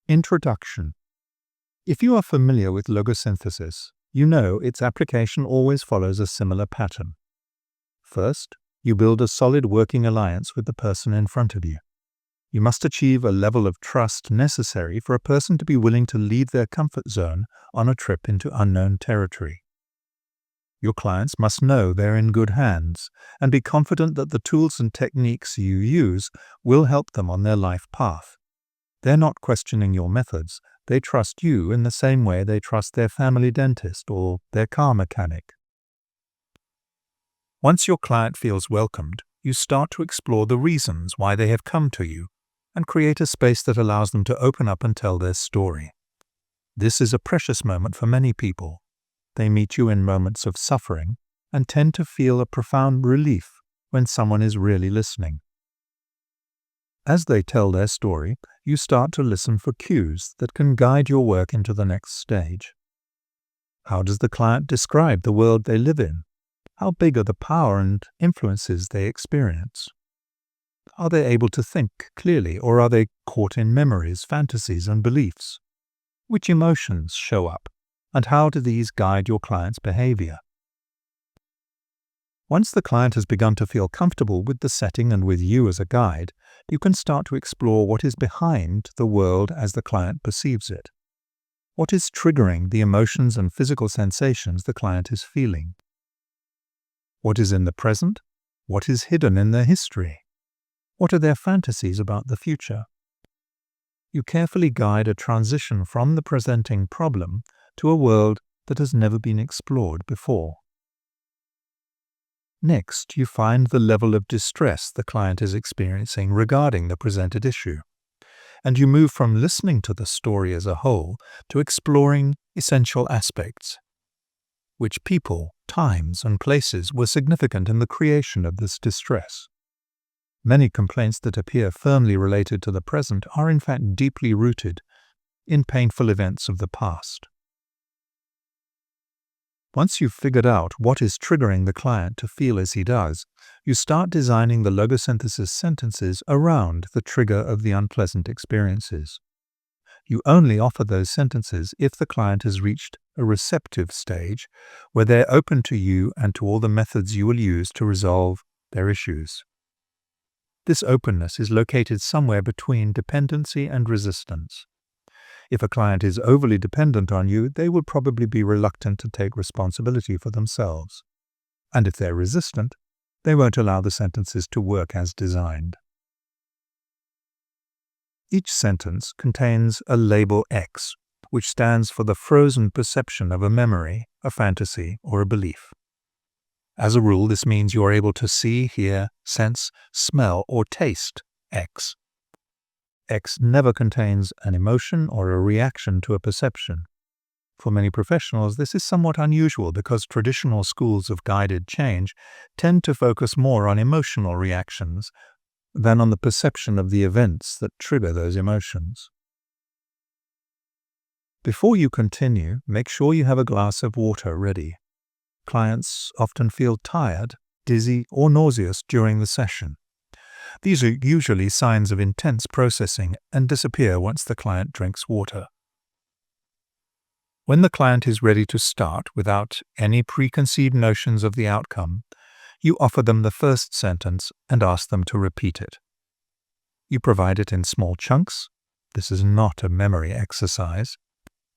Introduction. If you are familiar with logosynthesis, you know its application always follows a similar pattern. First, you build a solid working alliance with the person in front of you. You must achieve a level of trust necessary for a person to be willing to leave their comfort zone on a trip into unknown territory. Your clients must know they're in good hands and be confident that the tools and techniques you use will help them on their life path. They're not questioning your methods. They trust you in the same way they trust their family dentist or their car mechanic. Once your client feels welcomed, you start to explore the reasons why they have come to you and create a space that allows them to open up and tell their story. This is a precious moment for many people. They meet you in moments of suffering and tend to feel a profound relief when someone is really listening. As they tell their story, you start to listen for cues that can guide your work into the next stage. How does the client describe the world they live in? How big are the power and influences they experience? Are they able to think clearly, or are they caught in memories, fantasies, and beliefs? Which emotions show up, and how do these guide your client's behavior? Once the client has begun to feel comfortable with the setting and with you as a guide, you can start to explore what is behind the world as the client perceives it. What is triggering the emotions and physical sensations the client is feeling? What is in the present? What is hidden in their history? What are their fantasies about the future? You carefully guide a transition from the presenting problem to a world that has never been explored before. Next, you find the level of distress the client is experiencing regarding the presented issue, and you move from listening to the story as a whole to exploring essential aspects. Which people, times, and places were significant in the creation of this distress? Many complaints that appear firmly related to the present are in fact deeply rooted in painful events of the past. Once you've figured out what is triggering the client to feel as he does, you start designing the logosynthesis sentences around the trigger of the unpleasant experiences. You only offer those sentences if the client has reached a receptive stage where they're open to you and to all the methods you will use to resolve their issues. This openness is located somewhere between dependency and resistance. If a client is overly dependent on you, they will probably be reluctant to take responsibility for themselves. And if they're resistant, they won't allow the sentences to work as designed. Each sentence contains a label X, which stands for the frozen perception of a memory, a fantasy, or a belief. As a rule, this means you are able to see, hear, sense, smell, or taste X. X never contains an emotion or a reaction to a perception. For many professionals, this is somewhat unusual because traditional schools of guided change tend to focus more on emotional reactions than on the perception of the events that trigger those emotions. Before you continue, make sure you have a glass of water ready. Clients often feel tired, dizzy, or nauseous during the session. These are usually signs of intense processing and disappear once the client drinks water. When the client is ready to start without any preconceived notions of the outcome, you offer them the first sentence and ask them to repeat it. You provide it in small chunks. This is not a memory exercise.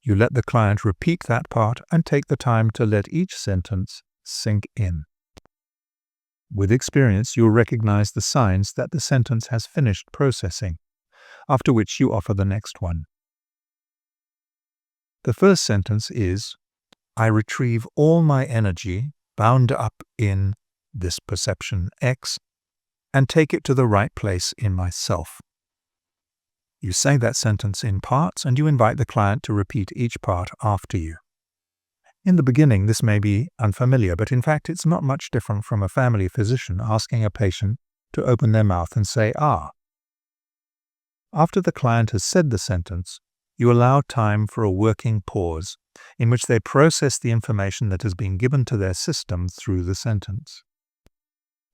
You let the client repeat that part and take the time to let each sentence sink in. With experience, you'll recognize the signs that the sentence has finished processing, after which you offer the next one. The first sentence is, I retrieve all my energy bound up in this perception X and take it to the right place in myself. You say that sentence in parts and you invite the client to repeat each part after you. In the beginning, this may be unfamiliar, but in fact it's not much different from a family physician asking a patient to open their mouth and say, "ah." After the client has said the sentence, you allow time for a working pause in which they process the information that has been given to their system through the sentence.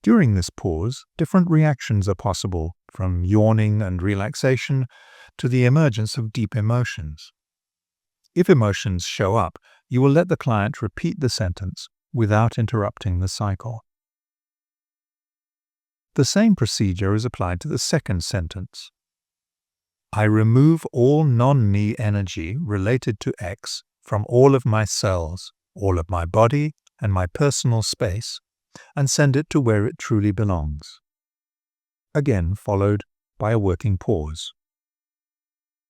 During this pause, different reactions are possible from yawning and relaxation to the emergence of deep emotions. If emotions show up, you will let the client repeat the sentence without interrupting the cycle. The same procedure is applied to the second sentence. I remove all non-me energy related to X from all of my cells, all of my body, and my personal space, and send it to where it truly belongs. Again followed by a working pause.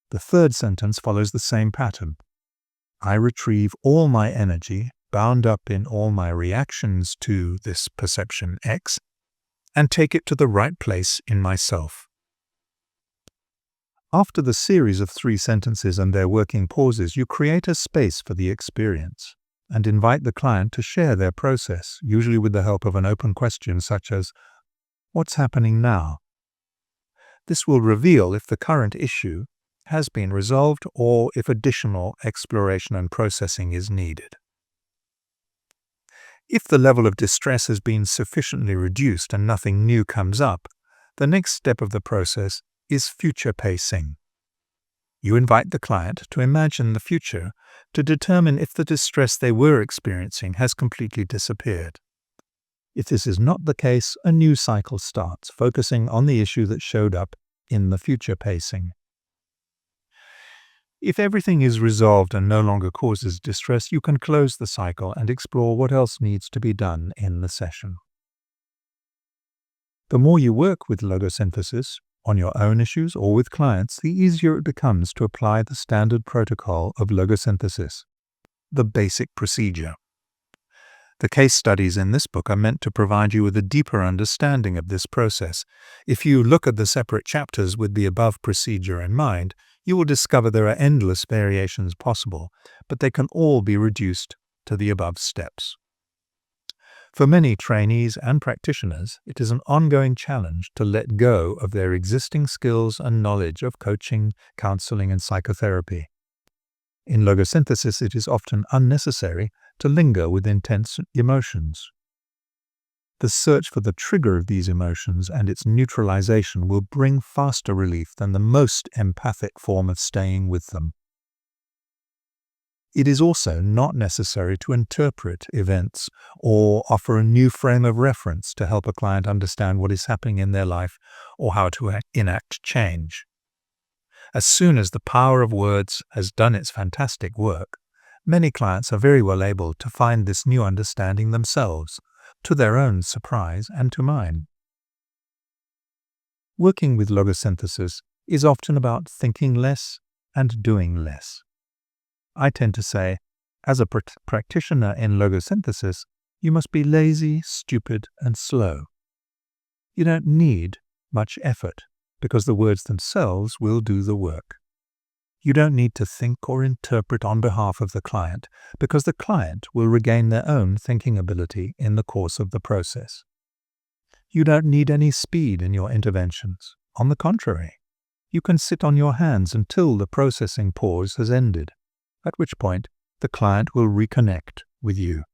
The third sentence follows the same pattern. I retrieve all my energy bound up in all my reactions to this perception X and take it to the right place in myself. After the series of 3 sentences and their working pauses, you create a space for the experience and invite the client to share their process, usually with the help of an open question such as, "What's happening now?" This will reveal if the current issue has been resolved or if additional exploration and processing is needed. If the level of distress has been sufficiently reduced and nothing new comes up, the next step of the process is future pacing. You invite the client to imagine the future to determine if the distress they were experiencing has completely disappeared. If this is not the case, a new cycle starts, focusing on the issue that showed up in the future pacing. If everything is resolved and no longer causes distress, you can close the cycle and explore what else needs to be done in the session. The more you work with logosynthesis, on your own issues or with clients, the easier it becomes to apply the standard protocol of logosynthesis, the basic procedure. The case studies in this book are meant to provide you with a deeper understanding of this process. If you look at the separate chapters with the above procedure in mind, you will discover there are endless variations possible, but they can all be reduced to the above steps. For many trainees and practitioners, it is an ongoing challenge to let go of their existing skills and knowledge of coaching, counseling, and psychotherapy. In logosynthesis, it is often unnecessary to linger with intense emotions. The search for the trigger of these emotions and its neutralization will bring faster relief than the most empathic form of staying with them. It is also not necessary to interpret events or offer a new frame of reference to help a client understand what is happening in their life or how to enact change. As soon as the power of words has done its fantastic work, many clients are very well able to find this new understanding themselves, to their own surprise and to mine. Working with logosynthesis is often about thinking less and doing less. I tend to say, as a practitioner in logosynthesis, you must be lazy, stupid, and slow. You don't need much effort, because the words themselves will do the work. You don't need to think or interpret on behalf of the client, because the client will regain their own thinking ability in the course of the process. You don't need any speed in your interventions. On the contrary, you can sit on your hands until the processing pause has ended, at which point the client will reconnect with you.